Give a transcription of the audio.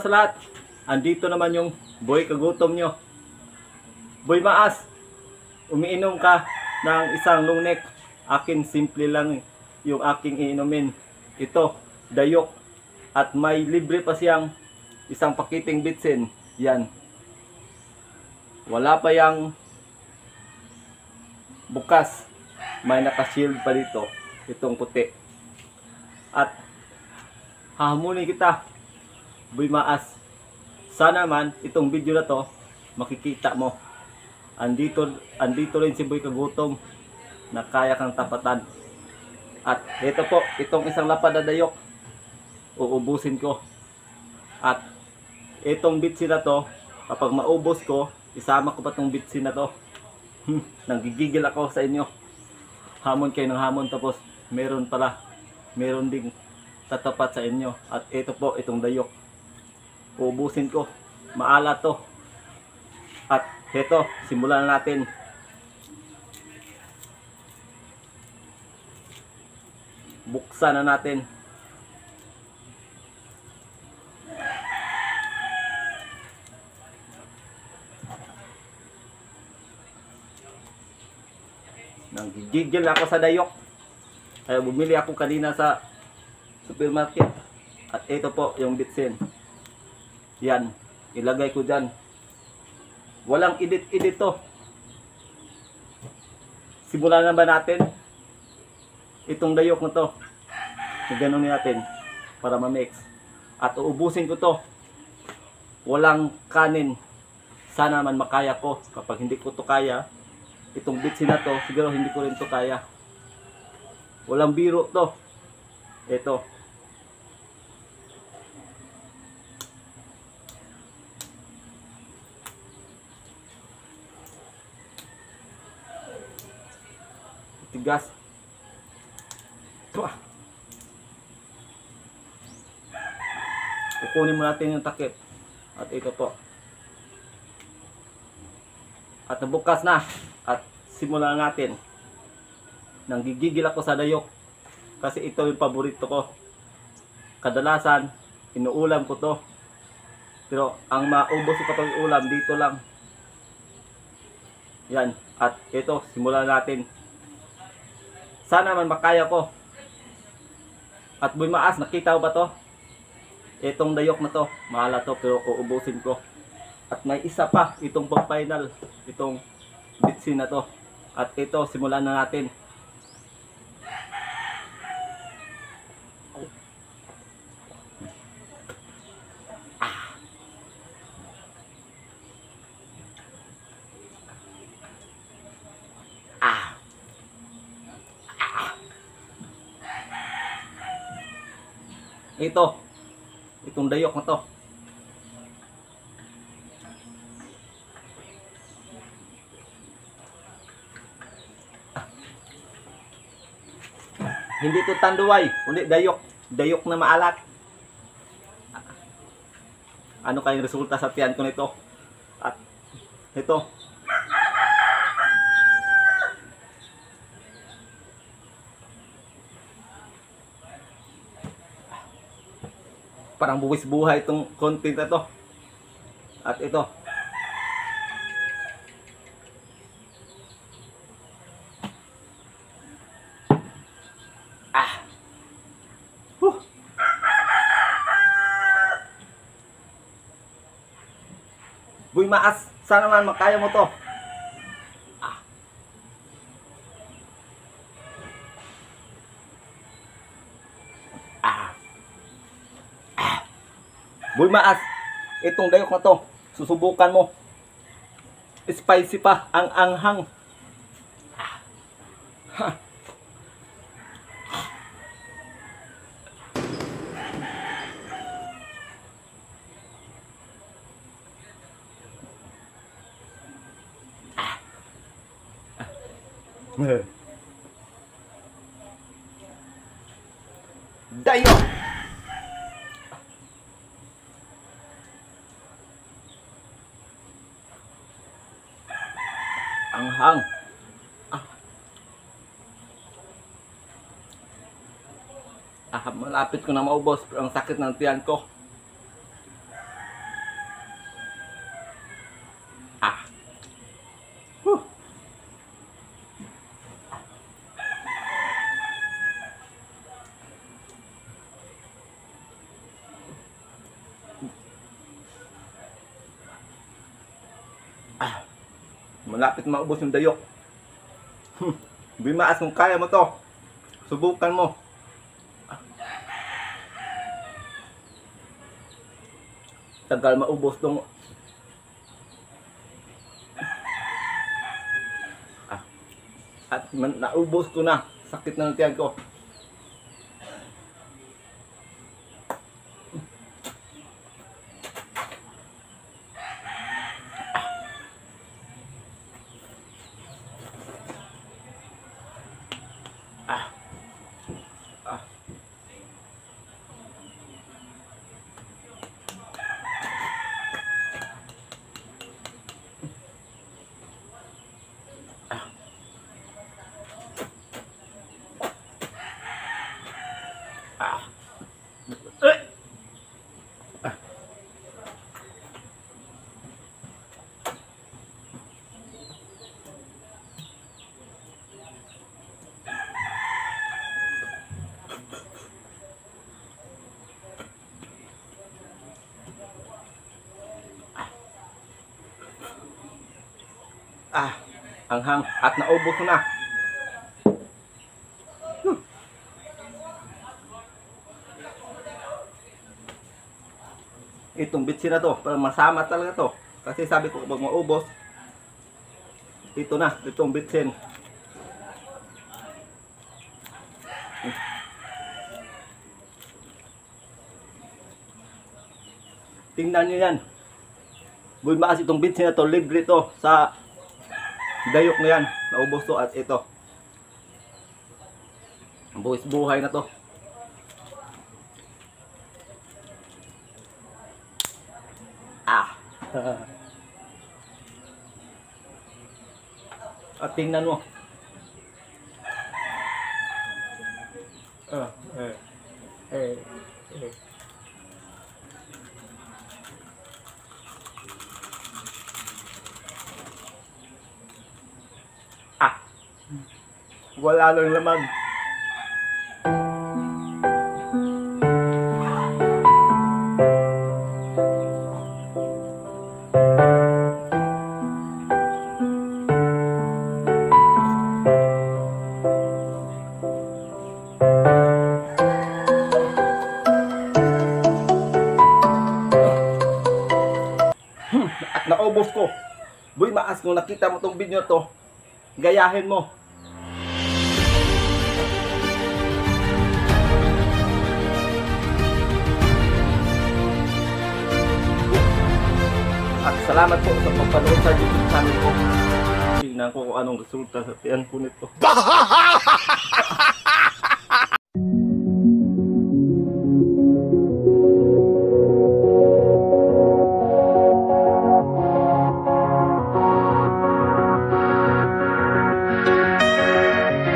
sa lahat. Andito naman yung boy kagutom nyo. Boy Maas, umiinom ka ng isang long neck. Akin simple lang yung aking iinumin. Ito, dayok. At may libre pa siyang isang pakiting bitsin. Yan. Wala pa yang bukas. May naka-shield pa dito. Itong puti. At hahamunin kita, Boy Maas. Sana man itong video na to makikita mo. Andito rin si Boy Kagutom na kaya kang tapatan. At ito po, itong isang lapad na dayok, uubusin ko. At itong bitsin na to, kapag maubos ko, isama ko pa itong bitsin na to. Nanggigigil ako sa inyo. Hamon kayo ng hamon, tapos meron ding tatapat sa inyo. At ito po, itong dayok, uubusin ko. Maalat to. At ito, simulan na natin. Buksan na natin. Nanggigigil ako sa dayok. Kaya bumili ako kanina sa supermarket. At ito po yung bitsin. Yan, ilagay ko dyan. Walang edit-edit to. Simulan na ba natin? Itong dayok na to. Ganun natin para ma-mix. At uubusin ko to. Walang kanin. Sana man makaya ko. Kapag hindi ko to kaya, itong bitsin na to, siguro hindi ko rin to kaya. Walang biro to. Ito. Tigas. Kukunin mo natin yung takip. At ito po. At nabukas na. At simulan natin. Nanggigigil ako sa dayok. Kasi ito yung paborito ko. Kadalasan, inuulam ko to. Pero ang maubos ko kapag ulam, dito lang. Yan. At ito, simulan natin. Sana man makaya ko. At Boy Maas, nakita mo ba to? Itong dayok na to, mahala to, pero uubusin ko. At may isa pa, itong pang final, itong bitsin na to. At ito, simulan na natin. Itong dayok na to. Hindi to tanduay, kundi dayok. Dayok na maalat. Ano kayong resulta sa tiyan ko nito? At ito. Parang buwis buhay itong content na to. At ito. Boy Maas, sana man makaya mo to. Boy Maas, itong dayok na to, susubukan mo. Spicy pa, ang anghang. Dayok. Anghang. Malapit ko na maubos pero ang sakit ng tiyan ko. Malapit maubos yung dayok. Bimaas kung kaya mo to. Subukan mo. Tagal maubos tong at naubos ko na. Sakit na ng tiyan ko. Anghang at naubos ko na. Itong bitsin na to, para masama talaga to. Kasi sabi ko kapag maubos, ito na, itong bitsin. Tingnan nyo yan. Bumaas itong bitsin na to, libre to sa dayok na yan. Naubos to at ito. Buwis buhay na to. At tingnan mo. Wala lang laman. At naubos ko. Boy, maas kung nakita mo tong video to, gayahin mo. At salamat po sa pagpanood sa YouTube channel ko. Tingnan ko kung anong resulta sa tiyan ko nito.